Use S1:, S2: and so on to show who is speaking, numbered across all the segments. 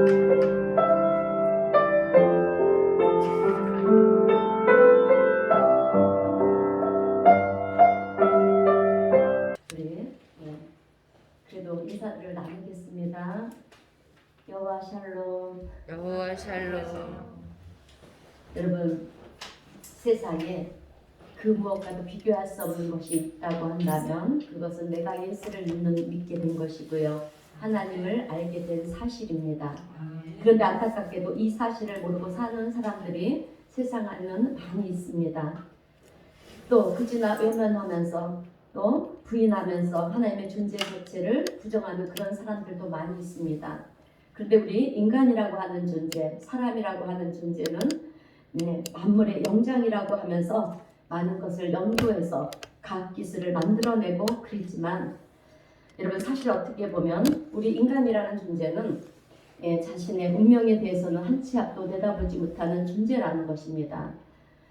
S1: 그래도 인사를 나누겠습니다. 여호와 샬롬.
S2: 여호와 샬롬.
S1: 여러분, 세상에 그 무엇과도 비교할 수 없는 것이 있다고 한다면 그것은 내가 예수를 믿게 된 것이고요, 하나님을 알게 된 사실입니다. 그런데 안타깝게도 이 사실을 모르고 사는 사람들이 세상에는 많이 있습니다. 또 그지나 외면하면서 또 부인하면서 하나님의 존재 자체를 부정하는 그런 사람들도 많이 있습니다. 그런데 우리 인간이라고 하는 존재, 사람이라고 하는 존재는 만물의 영장이라고 하면서 많은 것을 연구해서 과학기술을 만들어내고 그러지만, 여러분 사실 어떻게 보면 우리 인간이라는 존재는 자신의 운명에 대해서는 한 치 앞도 내다보지 못하는 존재라는 것입니다.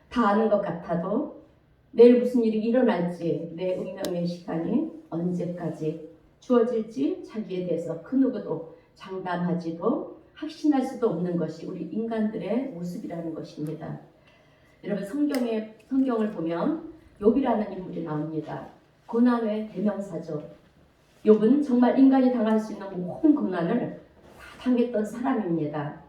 S1: 다 아는 것 같아도 내일 무슨 일이 일어날지, 내 운명의 시간이 언제까지 주어질지 자기에 대해서 그 누구도 장담하지도 확신할 수도 없는 것이 우리 인간들의 모습이라는 것입니다. 여러분 성경을 보면 욥이라는 인물이 나옵니다. 고난의 대명사죠. 욥은 정말 인간이 당할 수 있는 모든 고난을 다 당했던 사람입니다.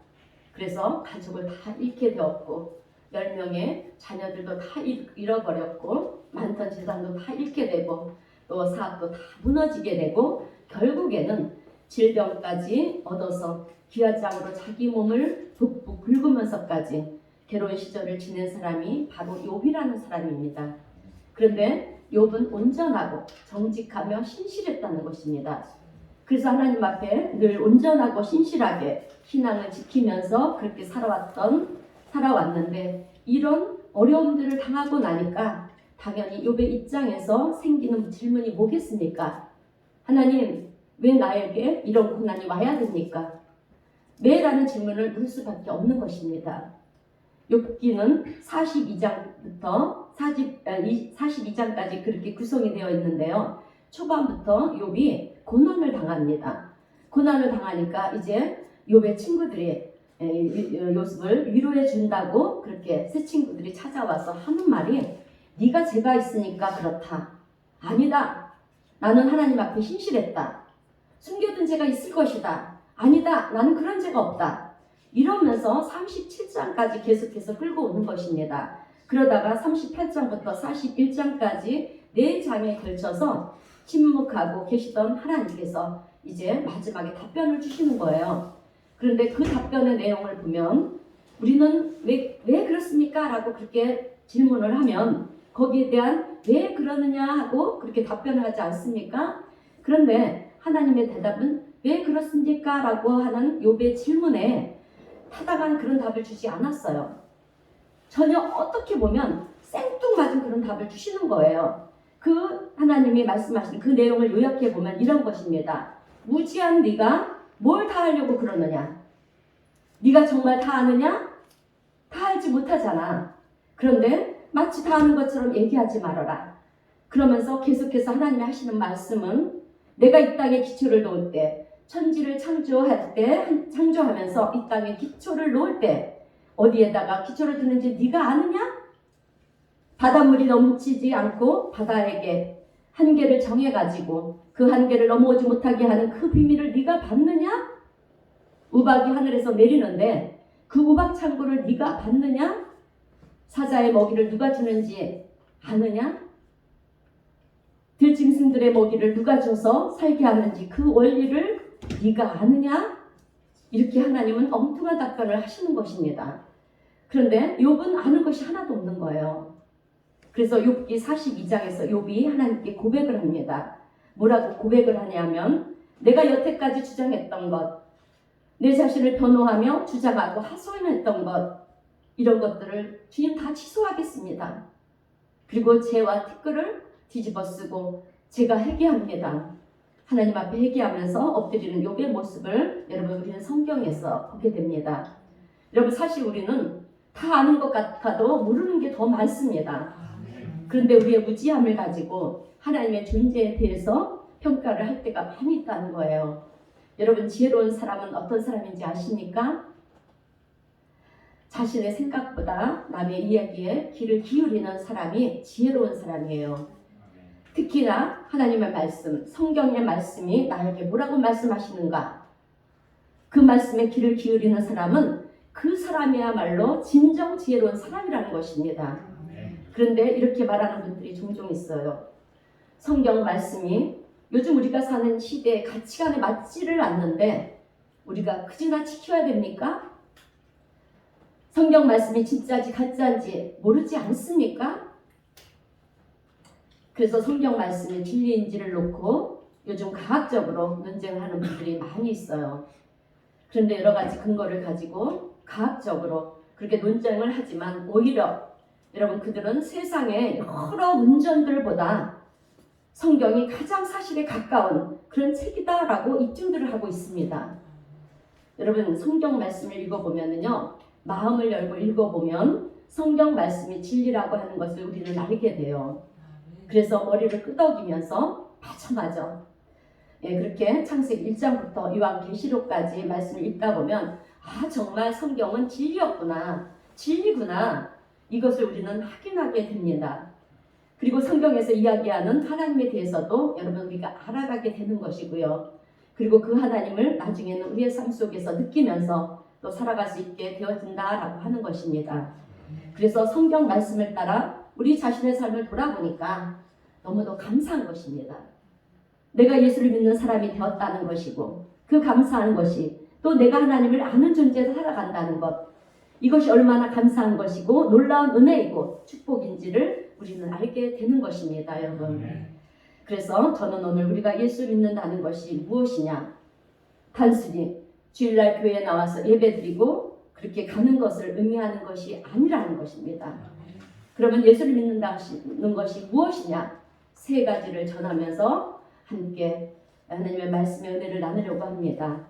S1: 그래서 가족을 다 잃게 되었고 10명의 자녀들도 다 잃어버렸고 많던 재산도 다 잃게 되고 또 사업도 다 무너지게 되고 결국에는 질병까지 얻어서 기와장으로 자기 몸을 북북 긁으면서까지 괴로운 시절을 지낸 사람이 바로 욥이라는 사람입니다. 그런데 욥은 온전하고 정직하며 신실했다는 것입니다. 그래서 하나님 앞에 늘 온전하고 신실하게 신앙을 지키면서 그렇게 살아왔는데 이런 어려움들을 당하고 나니까 당연히 욥의 입장에서 생기는 질문이 뭐겠습니까? 하나님, 왜 나에게 이런 고난이 와야 됩니까? 왜? 라는 질문을 물 수밖에 없는 것입니다. 욥기는 42장부터 42장까지 그렇게 구성이 되어 있는데요. 초반부터 욥이 고난을 당합니다. 고난을 당하니까 이제 욥의 친구들이 욥을 위로해 준다고 그렇게 새 친구들이 찾아와서 하는 말이, 네가 죄가 있으니까 그렇다. 아니다. 나는 하나님 앞에 신실했다. 숨겨둔 죄가 있을 것이다. 아니다. 나는 그런 죄가 없다. 이러면서 37장까지 계속해서 끌고 오는 것입니다. 그러다가 38장부터 41장까지 4장에 걸쳐서 침묵하고 계시던 하나님께서 이제 마지막에 답변을 주시는 거예요. 그런데 그 답변의 내용을 보면 우리는 왜 그렇습니까? 라고 그렇게 질문을 하면 거기에 대한 왜 그러느냐 하고 그렇게 답변을 하지 않습니까? 그런데 하나님의 대답은 왜 그렇습니까? 라고 하는 욥의 질문에 타당한 그런 답을 주지 않았어요. 전혀 어떻게 보면 생뚱맞은 그런 답을 주시는 거예요. 그 하나님이 말씀하신 그 내용을 요약해 보면 이런 것입니다. 무지한 네가 뭘 다 하려고 그러느냐? 네가 정말 다 아느냐? 다 알지 못하잖아. 그런데 마치 다 아는 것처럼 얘기하지 말아라. 그러면서 계속해서 하나님이 하시는 말씀은, 내가 이 땅에 기초를 놓을 때, 천지를 창조하면서 이 땅에 기초를 놓을 때 어디에다가 기초를 두는지 네가 아느냐? 바닷물이 넘치지 않고 바다에게 한계를 정해가지고 그 한계를 넘어오지 못하게 하는 그 비밀을 네가 받느냐? 우박이 하늘에서 내리는데 그 우박 창고를 네가 받느냐? 사자의 먹이를 누가 주는지 아느냐? 들짐승들의 먹이를 누가 줘서 살게 하는지 그 원리를 네가 아느냐? 이렇게 하나님은 엉뚱한 답변을 하시는 것입니다. 그런데 욥은 아는 것이 하나도 없는 거예요. 그래서 욥기 42장에서 욥이 하나님께 고백을 합니다. 뭐라고 고백을 하냐면, 내가 여태까지 주장했던 것, 내 자신을 변호하며 주장하고 하소연했던 것, 이런 것들을 주님 다 취소하겠습니다. 그리고 죄와 티끌을 뒤집어 쓰고 제가 회개합니다. 하나님 앞에 회개하면서 엎드리는 욥의 모습을 여러분 우리는 성경에서 보게 됩니다. 여러분 사실 우리는 다 아는 것 같아도 모르는 게 더 많습니다. 그런데 우리의 무지함을 가지고 하나님의 존재에 대해서 평가를 할 때가 많이 있다는 거예요. 여러분, 지혜로운 사람은 어떤 사람인지 아십니까? 자신의 생각보다 남의 이야기에 귀를 기울이는 사람이 지혜로운 사람이에요. 특히나 하나님의 말씀, 성경의 말씀이 나에게 뭐라고 말씀하시는가? 그 말씀에 귀를 기울이는 사람은 그 사람이야말로 진정 지혜로운 사람이라는 것입니다. 그런데 이렇게 말하는 분들이 종종 있어요. 성경 말씀이 요즘 우리가 사는 시대의 가치관에 맞지를 않는데 우리가 그지나 지켜야 됩니까? 성경 말씀이 진짜인지 가짜인지 모르지 않습니까? 그래서 성경 말씀이 진리인지를 놓고 요즘 과학적으로 논쟁하는 분들이 많이 있어요. 그런데 여러 가지 근거를 가지고 과학적으로 그렇게 논쟁을 하지만 오히려 여러분, 그들은 세상의 여러 문전들보다 성경이 가장 사실에 가까운 그런 책이다라고 입증들을 하고 있습니다. 여러분, 성경 말씀을 읽어보면요, 마음을 열고 읽어보면 성경 말씀이 진리라고 하는 것을 우리는 알게 돼요. 그래서 머리를 끄덕이면서 맞아. 그렇게 창세기 1장부터 요한계시록까지 말씀을 읽다 보면 정말 성경은 진리였구나, 진리구나, 이것을 우리는 확인하게 됩니다. 그리고 성경에서 이야기하는 하나님에 대해서도 여러분 우리가 알아가게 되는 것이고요. 그리고 그 하나님을 나중에는 우리의 삶 속에서 느끼면서 또 살아갈 수 있게 되어진다라고 하는 것입니다. 그래서 성경 말씀을 따라 우리 자신의 삶을 돌아보니까 너무도 감사한 것입니다. 내가 예수를 믿는 사람이 되었다는 것이고, 그 감사한 것이 또 내가 하나님을 아는 존재에서 살아간다는 것, 이것이 얼마나 감사한 것이고 놀라운 은혜이고 축복인지를 우리는 알게 되는 것입니다, 여러분. 그래서 저는 오늘 우리가 예수 믿는다는 것이 무엇이냐, 단순히 주일날 교회에 나와서 예배드리고 그렇게 가는 것을 의미하는 것이 아니라는 것입니다. 그러면 예수를 믿는다는 것이 무엇이냐, 세 가지를 전하면서 함께 하나님의 말씀의 은혜를 나누려고 합니다.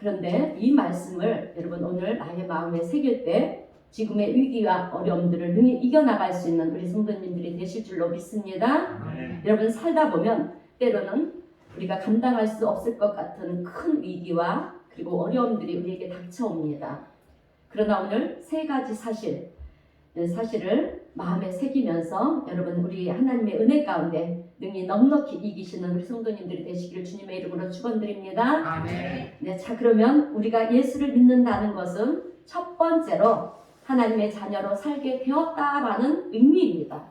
S1: 그런데 이 말씀을 여러분 오늘 나의 마음에 새길 때 지금의 위기와 어려움들을 능히 이겨나갈 수 있는 우리 성도님들이 되실 줄로 믿습니다. 여러분, 살다 보면 때로는 우리가 감당할 수 없을 것 같은 큰 위기와 그리고 어려움들이 우리에게 닥쳐옵니다. 그러나 오늘 세 가지 사실을 마음에 새기면서 여러분 우리 하나님의 은혜 가운데 능히 넉넉히 이기시는 우리 성도님들이 되시기를 주님의 이름으로 축원드립니다.
S2: 아멘.
S1: 네, 자, 그러면 우리가 예수를 믿는다는 것은 첫 번째로 하나님의 자녀로 살게 되었다라는 의미입니다.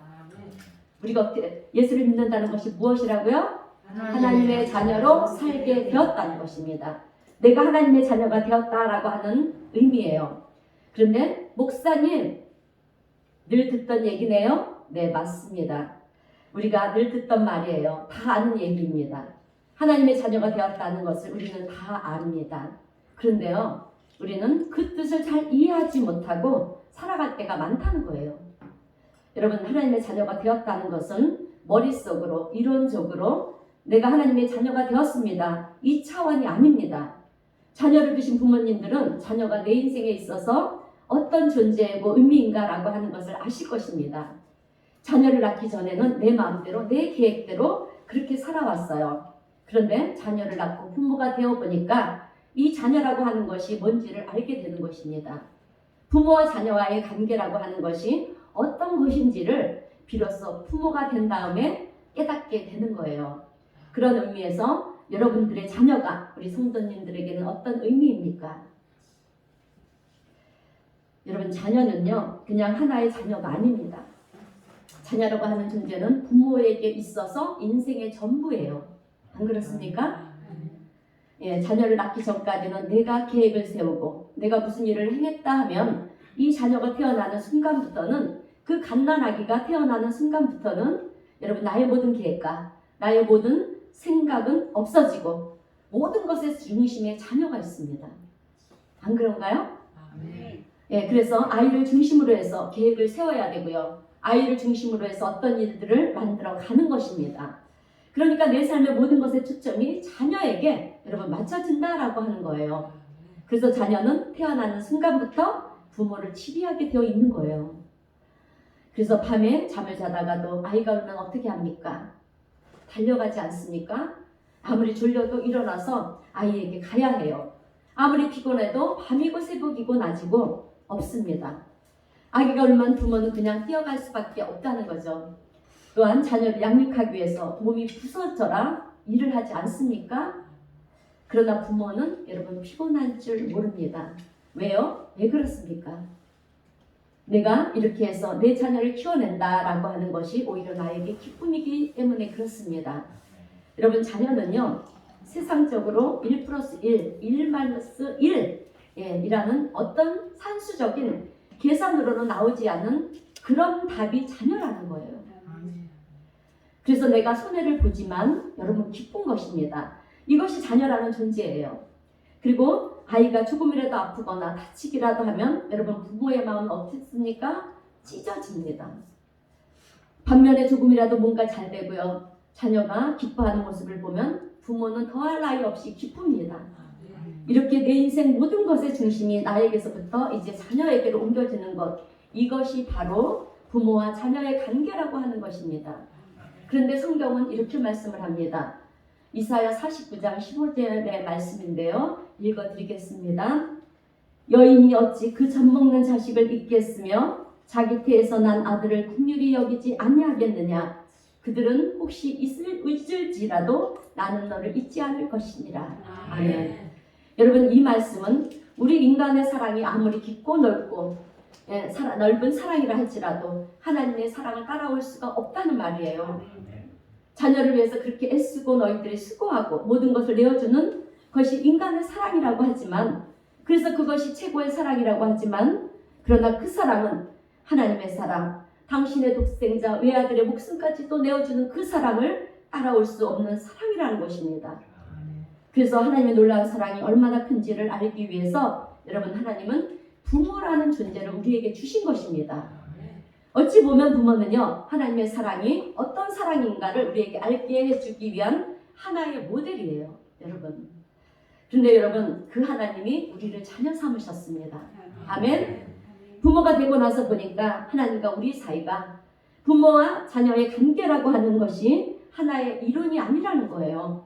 S1: 우리가 어떻게 예수를 믿는다는 것이 무엇이라고요? 하나님의 자녀로 살게 되었다는 것입니다. 내가 하나님의 자녀가 되었다라고 하는 의미예요. 그런데 목사님, 늘 듣던 얘기네요? 네, 맞습니다. 우리가 늘 듣던 말이에요. 다 아는 얘기입니다. 하나님의 자녀가 되었다는 것을 우리는 다 압니다. 그런데요, 우리는 그 뜻을 잘 이해하지 못하고 살아갈 때가 많다는 거예요. 여러분, 하나님의 자녀가 되었다는 것은 머릿속으로, 이론적으로 내가 하나님의 자녀가 되었습니다, 이 차원이 아닙니다. 자녀를 두신 부모님들은 자녀가 내 인생에 있어서 어떤 존재이고 의미인가라고 하는 것을 아실 것입니다. 자녀를 낳기 전에는 내 마음대로, 내 계획대로 그렇게 살아왔어요. 그런데 자녀를 낳고 부모가 되어보니까 이 자녀라고 하는 것이 뭔지를 알게 되는 것입니다. 부모와 자녀와의 관계라고 하는 것이 어떤 것인지를 비로소 부모가 된 다음에 깨닫게 되는 거예요. 그런 의미에서 여러분들의 자녀가 우리 성도님들에게는 어떤 의미입니까? 여러분, 자녀는요, 그냥 하나의 자녀가 아닙니다. 자녀라고 하는 존재는 부모에게 있어서 인생의 전부예요. 안 그렇습니까? 자녀를 낳기 전까지는 내가 계획을 세우고 내가 무슨 일을 행했다 하면 이 자녀가 태어나는 순간부터는, 그 갓난아기가 태어나는 순간부터는 여러분 나의 모든 계획과 나의 모든 생각은 없어지고 모든 것의 중심에 자녀가 있습니다. 안 그런가요? 그래서 아이를 중심으로 해서 계획을 세워야 되고요. 아이를 중심으로 해서 어떤 일들을 만들어 가는 것입니다. 그러니까 내 삶의 모든 것의 초점이 자녀에게 여러분 맞춰진다라고 하는 거예요. 그래서 자녀는 태어나는 순간부터 부모를 치리하게 되어 있는 거예요. 그래서 밤에 잠을 자다가도 아이가 울면 어떻게 합니까? 달려가지 않습니까? 아무리 졸려도 일어나서 아이에게 가야 해요. 아무리 피곤해도 밤이고 새벽이고 낮이고 없습니다. 아기가 울면 부모는 그냥 뛰어갈 수밖에 없다는 거죠. 또한 자녀를 양육하기 위해서 몸이 부서져라 일을 하지 않습니까? 그러나 부모는 여러분 피곤할 줄 모릅니다. 왜요? 왜 그렇습니까? 내가 이렇게 해서 내 자녀를 키워낸다라고 하는 것이 오히려 나에게 기쁨이기 때문에 그렇습니다. 여러분 자녀는요 세상적으로 1 플러스 1, 1 마이너스 1 이라는 어떤 산수적인 계산으로는 나오지 않는 그런 답이 자녀라는 거예요. 그래서 내가 손해를 보지만 여러분 기쁜 것입니다. 이것이 자녀라는 존재예요. 그리고 아이가 조금이라도 아프거나 다치기라도 하면 여러분 부모의 마음은 어떻습니까? 찢어집니다. 반면에 조금이라도 뭔가 잘 되고요. 자녀가 기뻐하는 모습을 보면 부모는 더할 나위 없이 기쁩니다. 이렇게 내 인생 모든 것의 중심이 나에게서부터 이제 자녀에게로 옮겨지는 것, 이것이 바로 부모와 자녀의 관계라고 하는 것입니다. 그런데 성경은 이렇게 말씀을 합니다. 이사야 49장 15절의 말씀인데요. 읽어드리겠습니다. 여인이 어찌 그 젖먹는 자식을 잊겠으며 자기 태에서 난 아들을 긍휼히 여기지 아니하겠느냐. 그들은 혹시 잊을지라도 나는 너를 잊지 않을 것이니라. 아멘. 여러분 이 말씀은 우리 인간의 사랑이 아무리 깊고 넓고 넓은 사랑이라 할지라도 하나님의 사랑을 따라올 수가 없다는 말이에요. 자녀를 위해서 그렇게 애쓰고 너희들이 수고하고 모든 것을 내어주는 것이 인간의 사랑이라고 하지만 그래서 그것이 최고의 사랑이라고 하지만 그러나 그 사랑은 하나님의 사랑, 당신의 독생자 외아들의 목숨까지도 내어주는 그 사랑을 따라올 수 없는 사랑이라는 것입니다. 그래서 하나님의 놀라운 사랑이 얼마나 큰지를 알기 위해서 여러분 하나님은 부모라는 존재를 우리에게 주신 것입니다. 어찌 보면 부모는요 하나님의 사랑이 어떤 사랑인가를 우리에게 알게 해주기 위한 하나의 모델이에요. 여러분. 그런데 여러분 그 하나님이 우리를 자녀 삼으셨습니다. 아멘. 부모가 되고 나서 보니까 하나님과 우리 사이가 부모와 자녀의 관계라고 하는 것이 하나의 이론이 아니라는 거예요.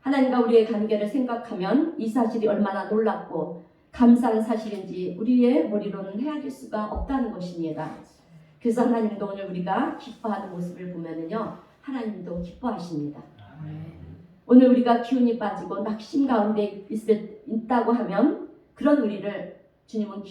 S1: 하나님과 우리의 관계를 생각하면 이 사실이 얼마나 놀랍고 감사한 사실인지 우리의 머리로는 헤아릴 수가 없다는 것입니다. 그래서 하나님도 오늘 우리가 기뻐하는 모습을 보면은요, 하나님도 기뻐하십니다. 오늘 우리가 기운이 빠지고 낙심 가운데 있다고 하면 그런 우리를 주님은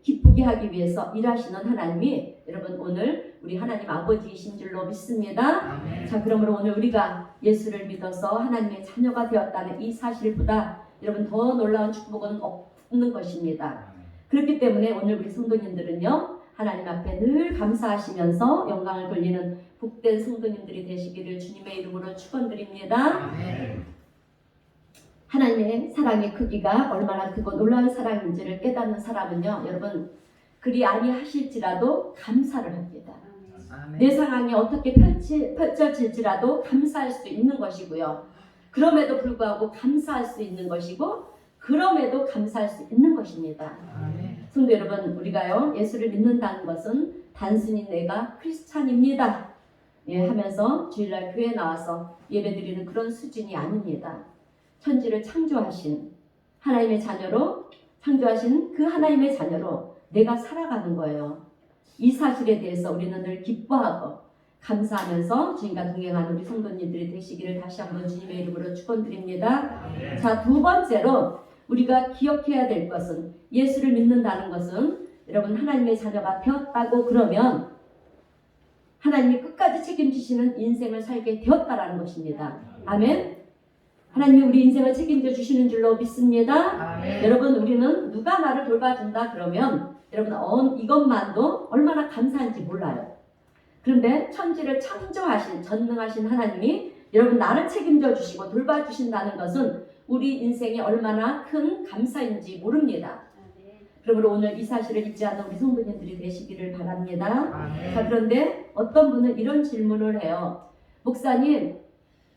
S1: 기쁘게 하기 위해서 일하시는 하나님이 여러분 오늘 우리 하나님 아버지이신 줄로 믿습니다.
S3: 아멘.
S1: 자, 그러므로 오늘 우리가 예수를 믿어서 하나님의 자녀가 되었다는 이 사실보다 여러분 더 놀라운 축복은 없는 것입니다. 그렇기 때문에 오늘 우리 성도님들은요 하나님 앞에 늘 감사하시면서 영광을 돌리는 복된 성도님들이 되시기를 주님의 이름으로 축원드립니다.
S3: 아멘.
S1: 하나님의 사랑의 크기가 얼마나 크고 놀라운 사랑인지를 깨닫는 사람은요 여러분 그리 아니하실지라도 감사를 합니다.
S3: 아멘.
S1: 내 상황이 어떻게 펼쳐질지라도 감사할 수 있는 것이고요. 그럼에도 불구하고 감사할 수 있는 것이고 그럼에도 감사할 수 있는 것입니다.
S3: 아멘.
S1: 성도 여러분 우리가요 예수를 믿는다는 것은 단순히 내가 크리스찬입니다 하면서 주일날 교회에 나와서 예배드리는 그런 수준이 아닙니다. 천지를 창조하신 하나님의 자녀로 창조하신 그 하나님의 자녀로 내가 살아가는 거예요. 이 사실에 대해서 우리는 늘 기뻐하고 감사하면서 주님과 동행하는 우리 성도님들이 되시기를 다시 한번 주님의 이름으로 축원드립니다. 자, 두 번째로 우리가 기억해야 될 것은 예수를 믿는다는 것은 여러분 하나님의 자녀가 되었다고 그러면 하나님이 끝까지 책임지시는 인생을 살게 되었다라는 것입니다. 아멘. 하나님이 우리 인생을 책임져 주시는 줄로 믿습니다.
S3: 아멘.
S1: 여러분 우리는 누가 나를 돌봐준다 그러면 여러분 이것만도 얼마나 감사한지 몰라요. 그런데 천지를 창조하신 전능하신 하나님이 여러분 나를 책임져 주시고 돌봐주신다는 것은 우리 인생이 얼마나 큰 감사인지 모릅니다. 그러므로 오늘 이 사실을 잊지 않는 우리 성도님들이 되시기를 바랍니다.
S3: 아멘.
S1: 자, 그런데 어떤 분은 이런 질문을 해요. 목사님,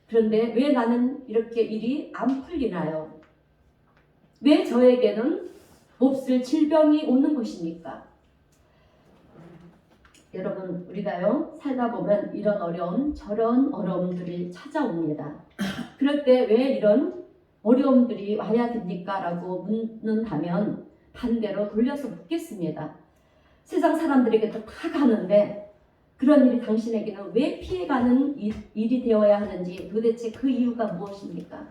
S1: 그런데 왜 나는 이렇게 일이 안 풀리나요? 왜 저에게는 몹쓸 질병이 오는 것입니까? 여러분 우리가요 살다 보면 이런 어려움 저런 어려움들이 찾아옵니다. 그럴 때 왜 이런 어려움들이 와야 됩니까? 라고 묻는다면 반대로 돌려서 묻겠습니다. 세상 사람들에게도 다 가는데 그런 일이 당신에게는 왜 피해가는 일이 되어야 하는지 도대체 그 이유가 무엇입니까?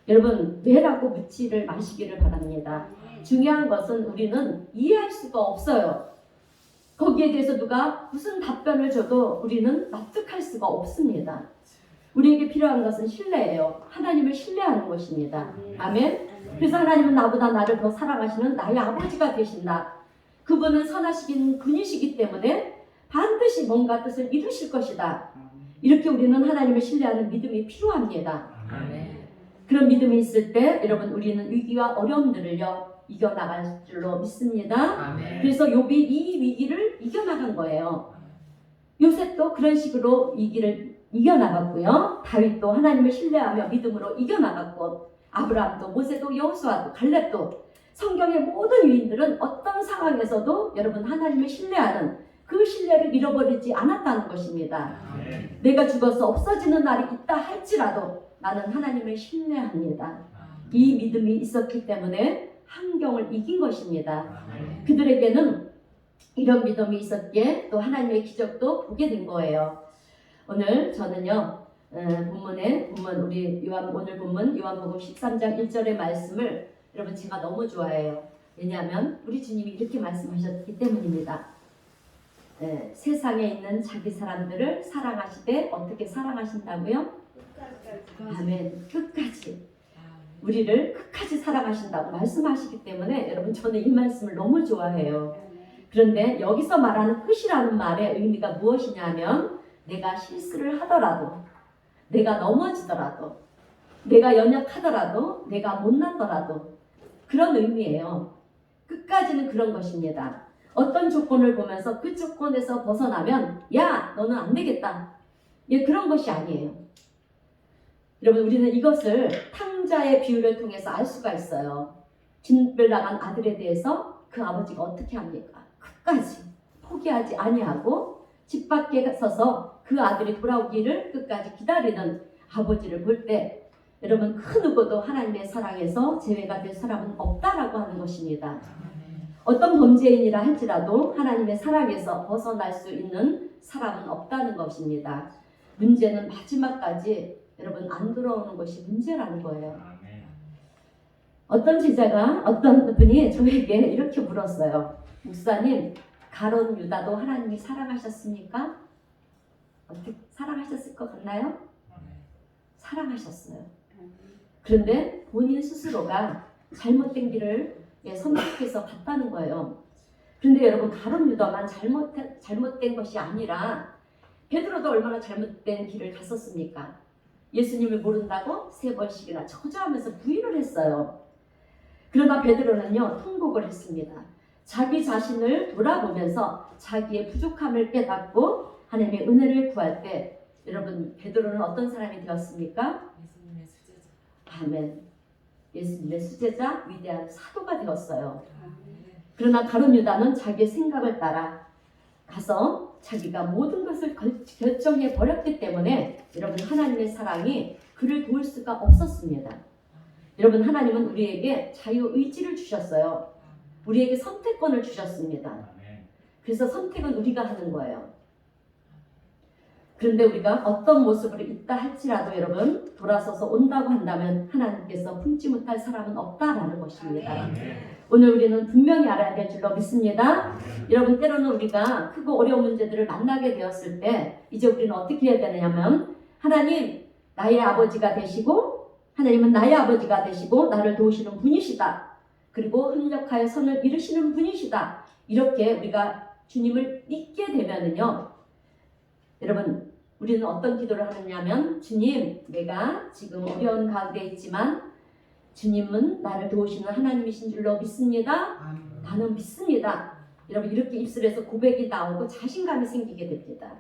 S1: 여러분 왜라고 묻지를 마시기를 바랍니다. 중요한 것은 우리는 이해할 수가 없어요. 거기에 대해서 누가 무슨 답변을 줘도 우리는 납득할 수가 없습니다. 우리에게 필요한 것은 신뢰예요. 하나님을 신뢰하는 것입니다. 아멘. 그래서 하나님은 나보다 나를 더 사랑하시는 나의 아버지가 되신다. 그분은 선하시긴 분이시기 때문에 반드시 뭔가 뜻을 이루실 것이다. 이렇게 우리는 하나님을 신뢰하는 믿음이 필요합니다. 그런 믿음이 있을 때 여러분 우리는 위기와 어려움들을요 이겨나갈 줄로 믿습니다. 그래서 욥이 이 위기를 이겨나간 거예요. 요셉도 그런 식으로 위기를 이겨나갔고요. 다윗도 하나님을 신뢰하며 믿음으로 이겨나갔고 아브라함도 모세도 여호수아도 갈렙도 성경의 모든 위인들은 어떤 상황에서도 여러분 하나님을 신뢰하는 그 신뢰를 잃어버리지 않았다는 것입니다. 내가 죽어서 없어지는 날이 있다 할지라도 나는 하나님을 신뢰합니다. 이 믿음이 있었기 때문에 환경을 이긴 것입니다. 그들에게는 이런 믿음이 있었기에 또 하나님의 기적도 보게 된 거예요. 오늘 저는요 우리 오늘 본문 요한복음 13장 1절의 말씀을 여러분 제가 너무 좋아해요. 왜냐하면 우리 주님이 이렇게 말씀하셨기 때문입니다. 세상에 있는 자기 사람들을 사랑하시되 어떻게 사랑하신다고요? 아멘. 끝까지 우리를 끝까지 사랑하신다고 말씀하시기 때문에 여러분 저는 이 말씀을 너무 좋아해요. 그런데 여기서 말하는 끝이라는 말의 의미가 무엇이냐면 내가 실수를 하더라도 내가 넘어지더라도 내가 연약하더라도 내가 못나더라도 그런 의미예요. 끝까지는 그런 것입니다. 어떤 조건을 보면서 그 조건에서 벗어나면 야 너는 안 되겠다. 그런 것이 아니에요. 여러분 우리는 이것을 탕자의 비유를 통해서 알 수가 있어요. 진을 나간 아들에 대해서 그 아버지가 어떻게 합니까? 끝까지 포기하지 아니하고 집 밖에 서서 그 아들이 돌아오기를 끝까지 기다리는 아버지를 볼 때 여러분 그 누구도 하나님의 사랑에서 제외가 될 사람은 없다라고 하는 것입니다. 어떤 범죄인이라 할지라도 하나님의 사랑에서 벗어날 수 있는 사람은 없다는 것입니다. 문제는 마지막까지 여러분 안 돌아오는 것이 문제라는 거예요. 어떤 제자가 어떤 분이 저에게 이렇게 물었어요. 목사님, 가룟 유다도 하나님이 사랑하셨습니까? 어떻게 사랑하셨을 것 같나요? 사랑하셨어요. 그런데 본인 스스로가 잘못된 길을 선택해서 갔다는 거예요. 그런데 여러분 가룟 유다만 잘못된 것이 아니라 베드로도 얼마나 잘못된 길을 갔었습니까? 예수님을 모른다고 3번씩이나 저주하면서 부인을 했어요. 그러나 베드로는요 통곡을 했습니다. 자기 자신을 돌아보면서 자기의 부족함을 깨닫고 하나님의 은혜를 구할 때 여러분 베드로는 어떤 사람이 되었습니까?
S2: 예수님의 수제자.
S1: 아멘. 예수님의 수제자 위대한 사도가 되었어요. 그러나 가룟 유다는 자기의 생각을 따라 가서 자기가 모든 것을 결정해 버렸기 때문에 여러분 하나님의 사랑이 그를 도울 수가 없었습니다. 여러분 하나님은 우리에게 자유의지를 주셨어요. 우리에게 선택권을 주셨습니다. 그래서 선택은 우리가 하는 거예요. 그런데 우리가 어떤 모습으로 있다 할지라도 여러분 돌아서서 온다고 한다면 하나님께서 품지 못할 사람은 없다라는 것입니다. 오늘 우리는 분명히 알아야 될 줄로 믿습니다. 여러분 때로는 우리가 크고 어려운 문제들을 만나게 되었을 때 이제 우리는 어떻게 해야 되느냐면 하나님 나의 아버지가 되시고 하나님은 나의 아버지가 되시고 나를 도우시는 분이시다. 그리고 합력하여 선을 이루시는 분이시다. 이렇게 우리가 주님을 믿게 되면은요. 여러분 우리는 어떤 기도를 하느냐면 주님 내가 지금 어려운 가운데 있지만 주님은 나를 도우시는 하나님이신 줄로 믿습니다. 나는 믿습니다. 여러분 이렇게 입술에서 고백이 나오고 자신감이 생기게 됩니다.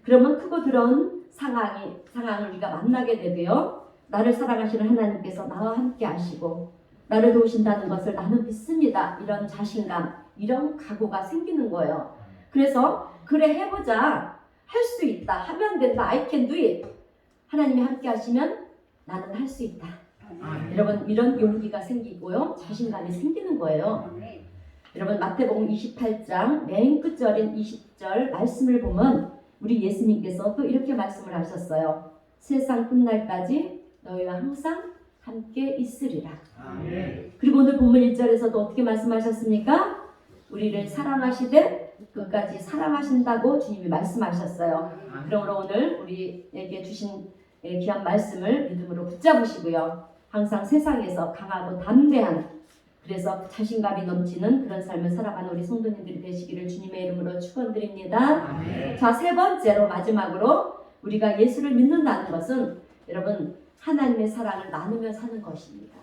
S1: 그러면 크고 더러운 상황을 우리가 만나게 되고요. 나를 사랑하시는 하나님께서 나와 함께 하시고 나를 도우신다는 것을 나는 믿습니다. 이런 자신감, 이런 각오가 생기는 거예요. 그래서 그래 해보자. 할 수 있다. 하면 된다. I can do it. 하나님이 함께 하시면 나는 할 수 있다. 여러분 이런 용기가 생기고요. 자신감이 생기는 거예요. 여러분 마태복음 28장 맨 끝절인 20절 말씀을 보면 우리 예수님께서 또 이렇게 말씀을 하셨어요. 세상 끝날까지 너희와 항상 함께 있으리라. 그리고 오늘 본문 1절에서도 어떻게 말씀하셨습니까? 우리를 사랑하시되 끝까지 사랑하신다고 주님이 말씀하셨어요. 그러므로 오늘 우리에게 주신 귀한 말씀을 믿음으로 붙잡으시고요. 항상 세상에서 강하고 담대한 그래서 자신감이 넘치는 그런 삶을 살아가는 우리 성도님들이 되시기를 주님의 이름으로 축원드립니다. 자, 세 번째로 마지막으로 우리가 예수를 믿는다는 것은 여러분 하나님의 사랑을 나누며 사는 것입니다.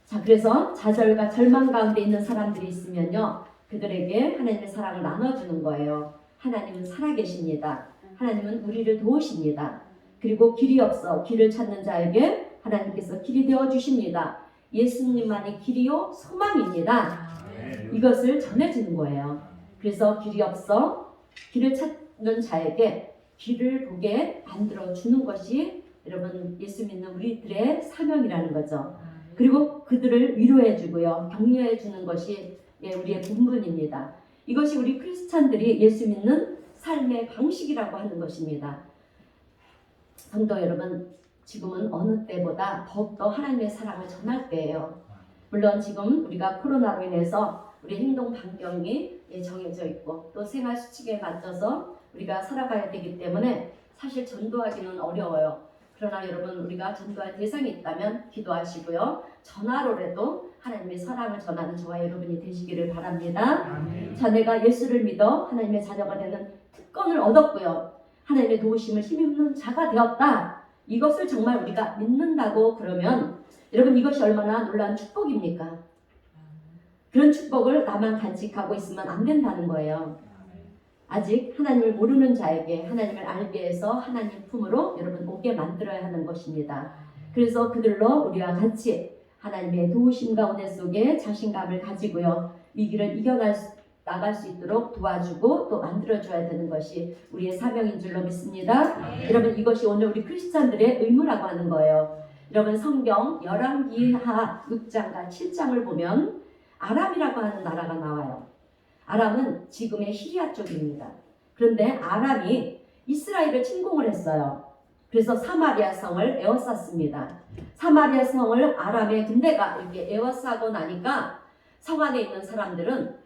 S1: 자, 그래서 좌절과 절망 가운데 있는 사람들이 있으면요. 그들에게 하나님의 사랑을 나눠주는 거예요. 하나님은 살아계십니다. 하나님은 우리를 도우십니다. 그리고 길이 없어 길을 찾는 자에게 하나님께서 길이 되어주십니다. 예수님만이 길이요 소망입니다. 이것을 전해주는 거예요. 그래서 길이 없어 길을 찾는 자에게 길을 보게 만들어주는 것이 여러분 예수 믿는 우리들의 사명이라는 거죠. 그리고 그들을 위로해주고요. 격려해주는 것이 우리의 본분입니다. 이것이 우리 크리스찬들이 예수 믿는 삶의 방식이라고 하는 것입니다. 성도 여러분, 지금은 어느 때보다 더욱더 하나님의 사랑을 전할 때예요. 물론 지금 우리가 코로나로 인해서 우리 행동 반경이 정해져 있고 또 생활 수칙에 맞춰서 우리가 살아가야 되기 때문에 사실 전도하기는 어려워요. 그러나 여러분 우리가 전도할 대상이 있다면 기도하시고요. 전화로라도 하나님의 사랑을 전하는 저와 여러분이 되시기를 바랍니다. 자, 내가 예수를 믿어 하나님의 자녀가 되는 특권을 얻었고요. 하나님의 도우심을 힘입는 자가 되었다. 이것을 정말 우리가 믿는다고 그러면 여러분 이것이 얼마나 놀라운 축복입니까? 그런 축복을 나만 간직하고 있으면 안 된다는 거예요. 아직 하나님을 모르는 자에게 하나님을 알게 해서 하나님 품으로 여러분 오게 만들어야 하는 것입니다. 그래서 그들로 우리와 같이 하나님의 도우심과 은혜 속에 자신감을 가지고요. 위기를 나갈 수 있도록 도와주고 또 만들어줘야 되는 것이 우리의 사명인 줄로 믿습니다. 여러분 이것이 오늘 우리 크리스찬들의 의무라고 하는 거예요. 여러분 성경 열왕기하 6장과 7장을 보면 아람이라고 하는 나라가 나와요. 아람은 지금의 시리아 쪽입니다. 그런데 아람이 이스라엘을 침공을 했어요. 그래서 사마리아 성을 에워쌌습니다. 사마리아 성을 아람의 군대가 이렇게 에워싸고 나니까 성 안에 있는 사람들은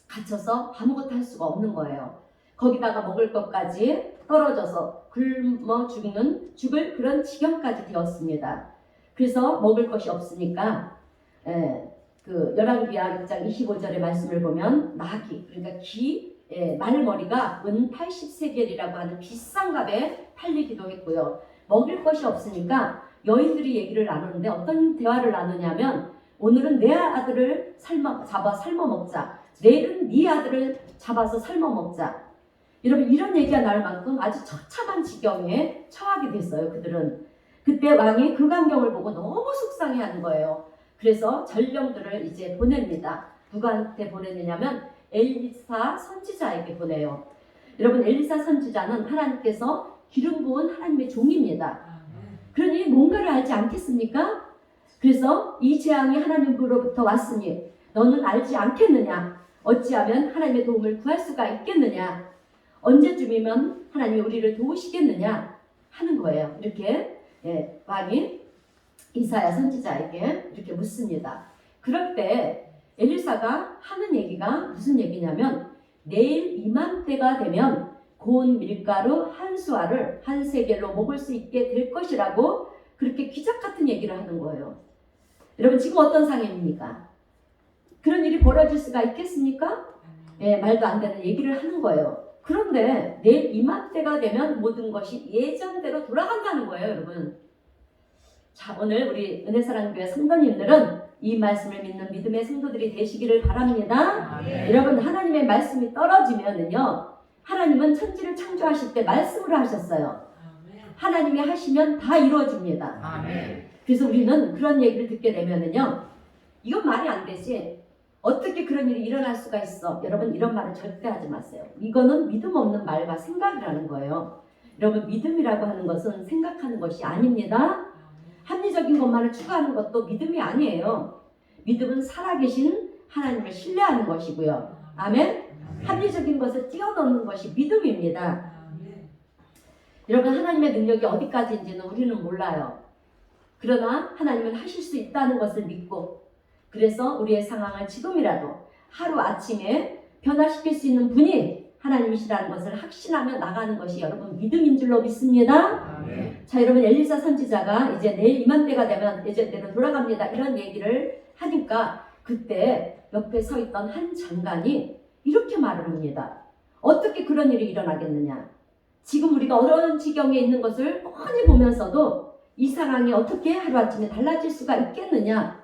S1: 갇혀서 아무것도 할 수가 없는 거예요. 거기다가 먹을 것까지 떨어져서 굶어 죽을 그런 지경까지 되었습니다. 그래서 먹을 것이 없으니까 그 열왕기하 6장 25절의 말씀을 보면 나귀 그러니까 말머리가 은 80세겔이라고 하는 비싼 값에 팔리기도 했고요. 먹을 것이 없으니까 여인들이 얘기를 나누는데 어떤 대화를 나누냐면 오늘은 내 아들을 잡아 삶아 먹자. 내일은 네 아들을 잡아서 삶아 먹자. 여러분 이런 얘기가 나올 만큼 아주 처참한 지경에 처하게 됐어요. 그들은. 그때 왕이 그 광경을 보고 너무 속상해하는 거예요. 그래서 전령들을 이제 보냅니다. 누구한테 보내느냐면 엘리사 선지자에게 보내요. 여러분 엘리사 선지자는 하나님께서 기름 부은 하나님의 종입니다. 그러니 뭔가를 알지 않겠습니까? 그래서 이 재앙이 하나님으로부터 왔으니 너는 알지 않겠느냐? 어찌하면 하나님의 도움을 구할 수가 있겠느냐? 언제쯤이면 하나님이 우리를 도우시겠느냐? 하는 거예요. 이렇게 왕이 이사야 선지자에게 이렇게 묻습니다. 그럴 때 엘리사가 하는 얘기가 무슨 얘기냐면 내일 이맘때가 되면 고운 밀가루 한 수알을 한 세겔로 먹을 수 있게 될 것이라고 그렇게 기적 같은 얘기를 하는 거예요. 여러분 지금 어떤 상황입니까? 그런 일이 벌어질 수가 있겠습니까? 말도 안 되는 얘기를 하는 거예요. 그런데 내일 이맘때가 되면 모든 것이 예전대로 돌아간다는 거예요, 여러분. 자, 오늘 우리 은혜사랑교회 성도님들은 이 말씀을 믿는 믿음의 성도들이 되시기를 바랍니다. 여러분 하나님의 말씀이 떨어지면은요, 하나님은 천지를 창조하실 때 말씀으로 하셨어요. 하나님이 하시면 다 이루어집니다. 그래서 우리는 그런 얘기를 듣게 되면은요, 이건 말이 안 되지. 어떻게 그런 일이 일어날 수가 있어? 여러분 이런 말을 절대 하지 마세요. 이거는 믿음 없는 말과 생각이라는 거예요. 여러분 믿음이라고 하는 것은 생각하는 것이 아닙니다. 합리적인 것만을 추구하는 것도 믿음이 아니에요. 믿음은 살아계신 하나님을 신뢰하는 것이고요. 아멘? 합리적인 것을 뛰어넘는 것이 믿음입니다. 여러분 하나님의 능력이 어디까지인지는 우리는 몰라요. 그러나 하나님은 하실 수 있다는 것을 믿고 그래서 우리의 상황을 지금이라도 하루아침에 변화시킬 수 있는 분이 하나님이시라는 것을 확신하며 나가는 것이 여러분 믿음인 줄로 믿습니다. 자 여러분 엘리사 선지자가 이제 내일 이맘때가 되면 이제 내로 돌아갑니다 이런 얘기를 하니까 그때 옆에 서 있던 한 장관이 이렇게 말을 합니다. 어떻게 그런 일이 일어나겠느냐. 지금 우리가 어려운 지경에 있는 것을 뻔히 보면서도 이 상황이 어떻게 하루아침에 달라질 수가 있겠느냐.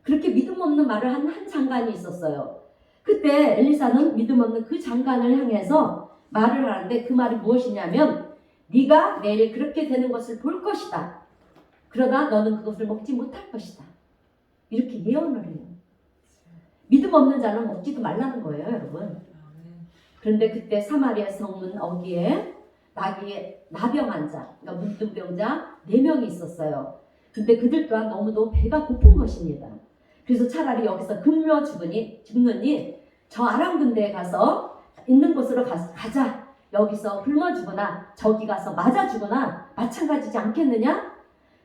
S1: 그렇게 믿음 없는 말을 한 장관이 있었어요. 그때 엘리사는 믿음 없는 그 장관을 향해서 말을 하는데 그 말이 무엇이냐면 네가 내일 그렇게 되는 것을 볼 것이다. 그러다 너는 그것을 먹지 못할 것이다. 이렇게 예언을 해요. 믿음 없는 자는 먹지도 말라는 거예요, 여러분. 그런데 그때 사마리아 성문 어귀에 나병 환자, 그러니까 문둥병자 4명이 있었어요. 근데 그들 또한 너무도 배가 고픈 것입니다. 그래서 차라리 여기서 굶어 죽느니 저 아람 군대에 가서 있는 곳으로 가자. 여기서 굶어 죽거나 저기 가서 맞아 죽거나 마찬가지지 않겠느냐?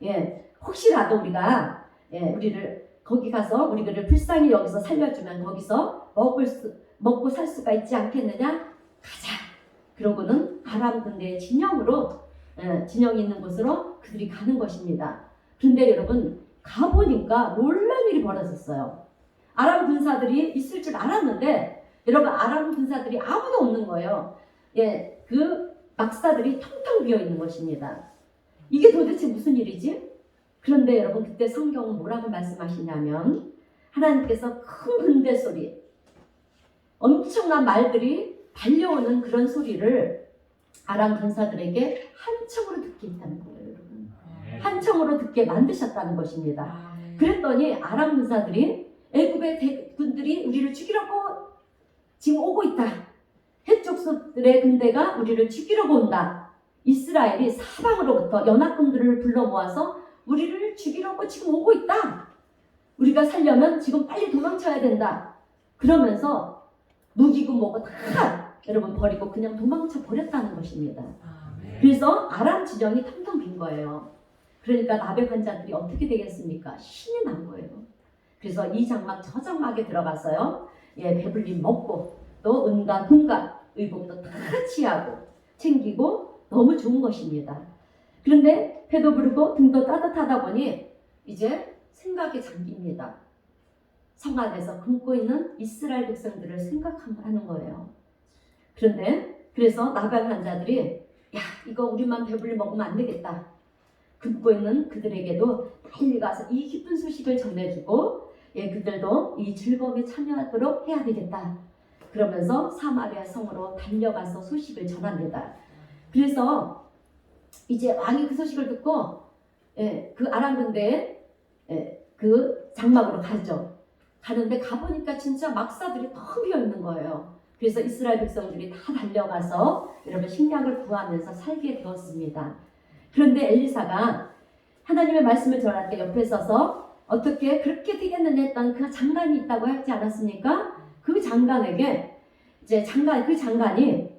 S1: 예, 혹시라도 우리가 우리를 거기 가서 우리를 불쌍히 여기서 살려주면 거기서 먹고 살 수가 있지 않겠느냐? 가자. 그러고는 아람 군대의 진영이 있는 곳으로 그들이 가는 것입니다. 그런데 여러분 가보니까 놀란 일이 벌어졌어요. 아람 군사들이 있을 줄 알았는데 여러분 아람 군사들이 아무도 없는 거예요. 예, 그 막사들이 텅텅 비어 있는 것입니다. 이게 도대체 무슨 일이지? 그런데 여러분 그때 성경은 뭐라고 말씀하시냐면 하나님께서 큰 군대 소리, 엄청난 말들이 달려오는 그런 소리를 아람 군사들에게 한청으로 듣게 했다는 거예요. 여러분. 한청으로 듣게 만드셨다는 것입니다. 그랬더니 아람 군사들이 애굽의 대군들이 우리를 죽이려고 지금 오고 있다. 해족들의 군대가 우리를 죽이려고 온다. 이스라엘이 사방으로부터 연합군들을 불러 모아서 우리를 죽이려고 지금 오고 있다. 우리가 살려면 지금 빨리 도망쳐야 된다. 그러면서 무기고 뭐고 다 여러분 버리고 그냥 도망쳐 버렸다는 것입니다. 그래서 아람 진영이 텅텅 빈 거예요. 그러니까 나병 환자들이 어떻게 되겠습니까? 신이 난 거예요. 그래서 이 장막 저 장막에 들어가서요. 배불리 먹고 또 은과 금과 의복도 다 취하고 챙기고 너무 좋은 것입니다. 그런데 배도 부르고 등도 따뜻하다 보니 이제 생각에 잠깁니다. 성 안에서 굶고 있는 이스라엘 백성들을 생각하는 거예요. 그런데 그래서 나병 환자들이 야 이거 우리만 배불리 먹으면 안 되겠다. 굶고 있는 그들에게도 빨리 가서 이 기쁜 소식을 전해주고 그들도 이 즐거움에 참여하도록 해야 되겠다. 그러면서 사마리아 성으로 달려가서 소식을 전합니다. 그래서 이제 왕이 그 소식을 듣고 그 아람 군대에 그 장막으로 가죠. 가는데 가보니까 진짜 막사들이 텅 비어 있는 거예요. 그래서 이스라엘 백성들이 다 달려가서 여러분 식량을 구하면서 살게 되었습니다. 그런데 엘리사가 하나님의 말씀을 전할 때 옆에 서서 어떻게 그렇게 되겠느냐 했던 그 장관이 있다고 하지 않았습니까? 그 장관에게 이제 그 장관이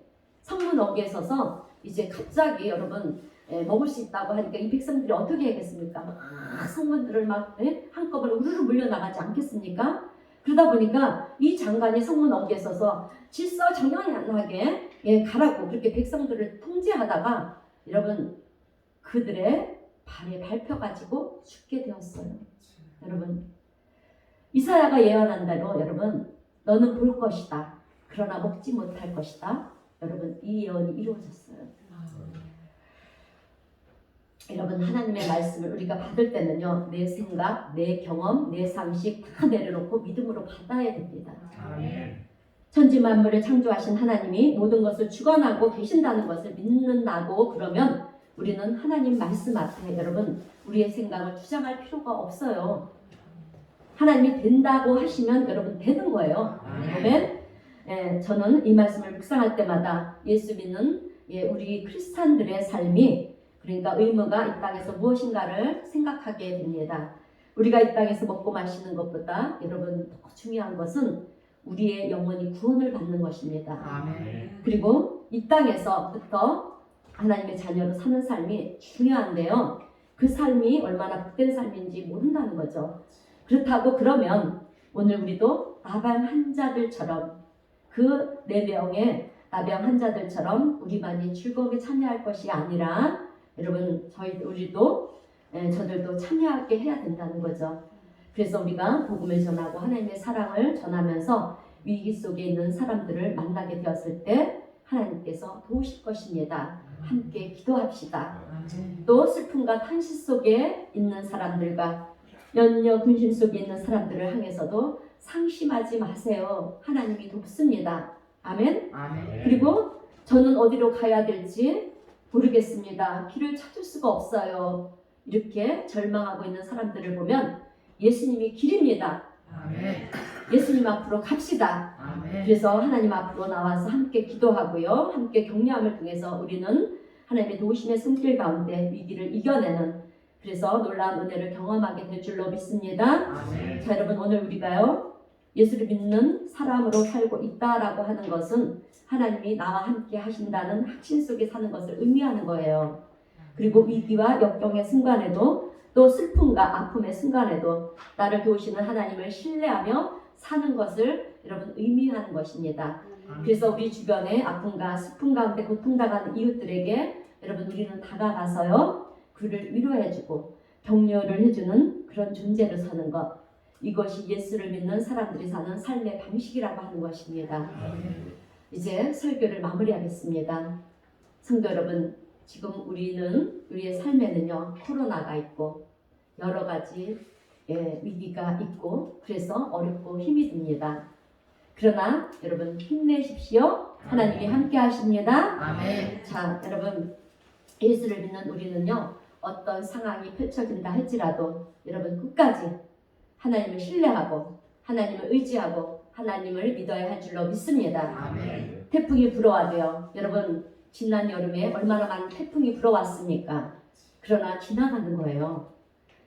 S1: 성문 어귀에 서서 이제 갑자기 여러분 먹을 수 있다고 하니까 이 백성들이 어떻게 하겠습니까? 막 성문들을 막 한꺼번에 우르르 물려나가지 않겠습니까? 그러다 보니까 이 장관이 성문 어귀에 서서 질서정연하게 가라고 그렇게 백성들을 통제하다가 여러분 그들의 발에 밟혀가지고 죽게 되었어요. 여러분 이사야가 예언한 대로 여러분 너는 볼 것이다. 그러나 먹지 못할 것이다. 여러분 이 예언이 이루어졌어요. 여러분 하나님의 말씀을 우리가 받을 때는요. 내 생각, 내 경험, 내 상식 다 내려놓고 믿음으로 받아야 됩니다. 천지 만물을 창조하신 하나님이 모든 것을 주관하고 계신다는 것을 믿는다고 그러면 우리는 하나님 말씀 앞에 여러분 우리의 생각을 주장할 필요가 없어요. 하나님이 된다고 하시면 여러분 되는 거예요. 아멘. 예, 저는 이 말씀을 묵상할 때마다 예수 믿는 우리 크리스찬들의 삶이, 그러니까 의무가 이 땅에서 무엇인가를 생각하게 됩니다. 우리가 이 땅에서 먹고 마시는 것보다 여러분 더 중요한 것은 우리의 영혼이 구원을 받는 것입니다.
S2: 아멘.
S1: 그리고 이 땅에서부터 하나님의 자녀로 사는 삶이 중요한데요. 그 삶이 얼마나 복된 삶인지 모른다는 거죠. 그렇다고 그러면 오늘 우리도 나병 환자들처럼, 그 4명의 나병 환자들처럼 우리만이 즐거움에 참여할 것이 아니라 여러분 저들도 참여하게 해야 된다는 거죠. 그래서 우리가 복음을 전하고 하나님의 사랑을 전하면서 위기 속에 있는 사람들을 만나게 되었을 때 하나님께서 도우실 것입니다. 함께 기도합시다. 또 슬픔과 탄식 속에 있는 사람들과 연려 근심 속에 있는 사람들을 향해서도 상심하지 마세요. 하나님이 돕습니다. 아멘.
S2: 아멘.
S1: 그리고 저는 어디로 가야 될지 모르겠습니다. 길을 찾을 수가 없어요. 이렇게 절망하고 있는 사람들을 보면 예수님이 길입니다.
S2: 아멘.
S1: 예수님 앞으로 갑시다.
S2: 아멘.
S1: 그래서 하나님 앞으로 나와서 함께 기도하고요. 함께 격려함을 통해서 우리는 하나님의 도우심의 손길 가운데 위기를 이겨내는, 그래서 놀라운 은혜를 경험하게 될 줄로 믿습니다.
S2: 아멘.
S1: 자, 여러분, 오늘 우리가요 예수를 믿는 사람으로 살고 있다라고 하는 것은 하나님이 나와 함께 하신다는 확신 속에 사는 것을 의미하는 거예요. 그리고 위기와 역경의 순간에도, 또 슬픔과 아픔의 순간에도 나를 도우시는 하나님을 신뢰하며 사는 것을 여러분 의미하는 것입니다. 그래서 우리 주변에 아픔과 슬픔 가운데 고통당하는 이웃들에게 여러분 우리는 다가가서요 그를 위로해주고 격려를 해주는 그런 존재로 사는 것, 이것이 예수를 믿는 사람들이 사는 삶의 방식이라고 하는 것입니다. 이제 설교를 마무리하겠습니다. 성도 여러분, 지금 우리의 삶에는요 코로나가 있고 여러 가지 위기가 있고 그래서 어렵고 힘이 듭니다. 그러나 여러분 힘내십시오. 하나님이 함께 하십니다.
S2: 아멘.
S1: 자, 여러분, 예수를 믿는 우리는요 어떤 상황이 펼쳐진다 할지라도 여러분 끝까지 하나님을 신뢰하고 하나님을 의지하고 하나님을 믿어야 할 줄로 믿습니다.
S2: 아멘.
S1: 태풍이 불어와도요, 여러분 지난 여름에 얼마나 많은 태풍이 불어왔습니까? 그러나 지나가는 거예요.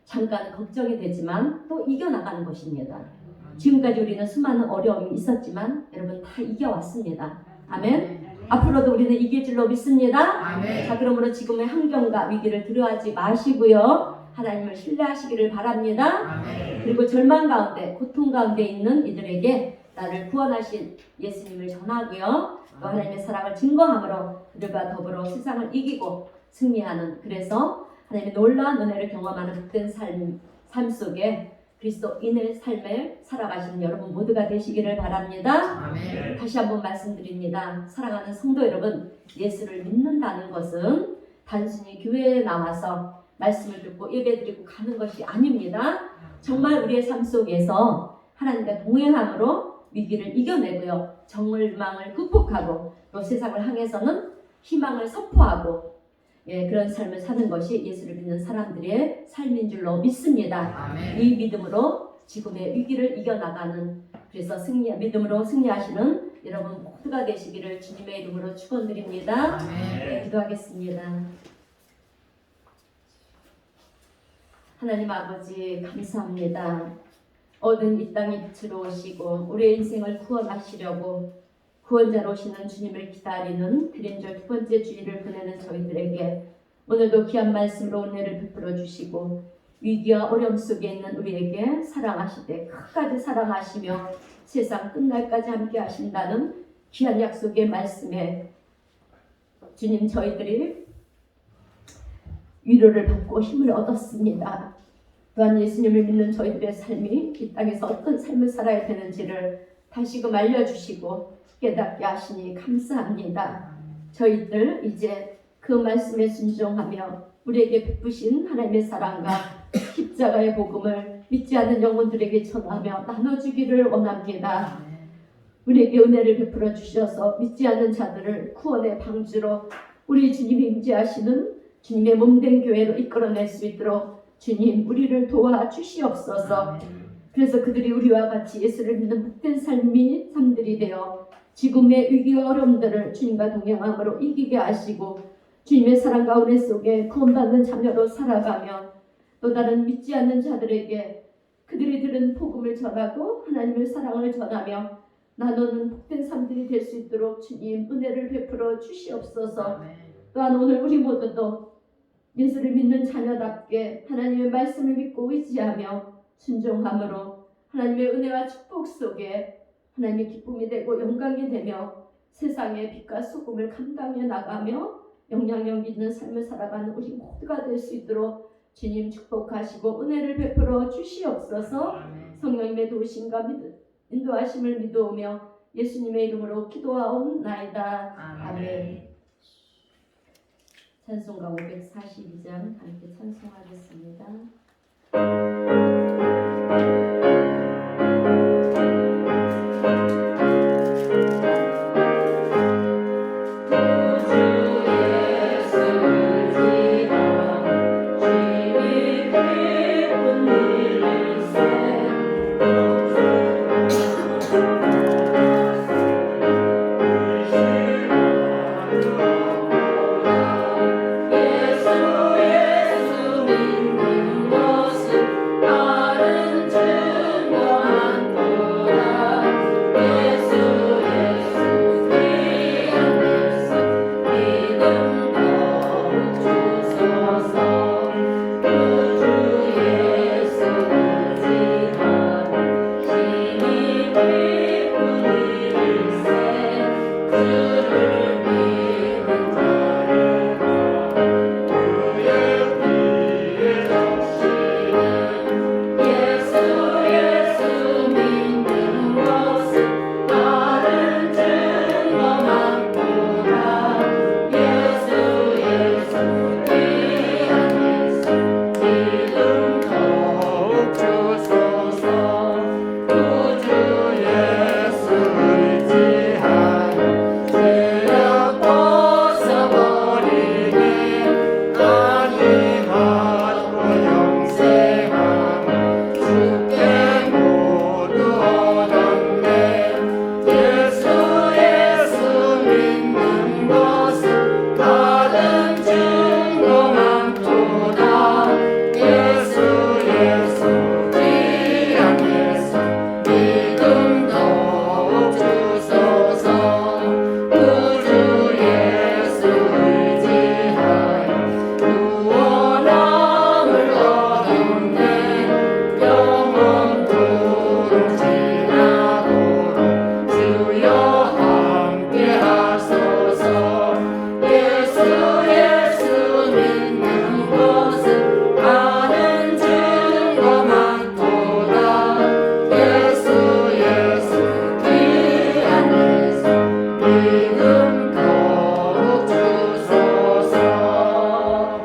S1: 잠깐 걱정이 되지만 또 이겨나가는 것입니다. 지금까지 우리는 수많은 어려움이 있었지만 여러분 다 이겨왔습니다. 아멘. 앞으로도 우리는 이길 줄로 믿습니다.
S2: 아멘.
S1: 자, 그러므로 지금의 환경과 위기를 두려워하지 마시고요, 하나님을 신뢰하시기를 바랍니다.
S2: 아멘.
S1: 그리고 절망 가운데 고통 가운데 있는 이들에게 나를 구원하신 예수님을 전하고요, 또 하나님의 사랑을 증거함으로 그들과 더불어 세상을 이기고 승리하는, 그래서 하나님의 놀라운 은혜를 경험하는 복된 삶 속에 그리스도인의 삶을 살아가시는 여러분 모두가 되시기를 바랍니다.
S2: 아멘.
S1: 다시 한번 말씀드립니다. 사랑하는 성도 여러분, 예수를 믿는다는 것은 단순히 교회에 나와서 말씀을 듣고 예배드리고 가는 것이 아닙니다. 정말 우리의 삶 속에서 하나님과 동행함으로 위기를 이겨내고요, 절망을 극복하고 또 세상을 향해서는 희망을 선포하고 그런 삶을 사는 것이 예수를 믿는 사람들의 삶인 줄로 믿습니다.
S2: 아멘.
S1: 이 믿음으로 지금의 위기를 이겨나가는, 그래서 믿음으로 승리하시는 여러분 모두가 되시기를 주님의 이름으로 축원드립니다.
S2: 아멘.
S1: 기도하겠습니다. 하나님 아버지 감사합니다. 얻은 이 땅에 빛으로 오시고 우리의 인생을 구원하시려고 구원자로 오시는 주님을 기다리는 드림절 2번째 주일을 보내는 저희들에게 오늘도 귀한 말씀으로 은혜를 베풀어 주시고 위기와 어려움 속에 있는 우리에게 사랑하시되 끝까지 사랑하시며 세상 끝날까지 함께 하신다는 귀한 약속의 말씀에 주님, 저희들이 위로를 받고 힘을 얻었습니다. 또한 예수님을 믿는 저희들의 삶이 이 땅에서 어떤 삶을 살아야 되는지를 다시금 알려주시고 깨닫게 하시니 감사합니다. 저희들 이제 그 말씀에 순종하며 우리에게 베푸신 하나님의 사랑과 십자가의 복음을 믿지 않는 영혼들에게 전하며 나눠주기를 원합니다. 우리에게 은혜를 베풀어 주셔서 믿지 않는 자들을 구원의 방주로 우리 주님이 임재하시는 주님의 몸된 교회로 이끌어낼 수 있도록 주님 우리를 도와주시옵소서. 그래서 그들이 우리와 같이 예수를 믿는 복된 삶들이 되어 지금의 위기와 어려움들을 주님과 동행함으로 이기게 하시고 주님의 사랑과 은혜 속에 구원받는 자녀로 살아가며 또 다른 믿지 않는 자들에게 그들이 들은 복음을 전하고 하나님의 사랑을 전하며 나누는 복된 삶들이 될 수 있도록 주님 은혜를 베풀어 주시옵소서. 또한 오늘 우리 모두도 예수를 믿는 자녀답게 하나님의 말씀을 믿고 의지하며 순종함으로 하나님의 은혜와 축복 속에 하나님의 기쁨이 되고 영광이 되며 세상의 빛과 소금을 감당해 나가며 영향력 있는 삶을 살아가는 우리 모두가 될 수 있도록 주님 축복하시고 은혜를 베풀어 주시옵소서. 성령님의 도우심과 인도하심을 믿어오며 예수님의 이름으로 기도하옵나이다. 아멘. 찬송가 542장 함께 찬송하겠습니다.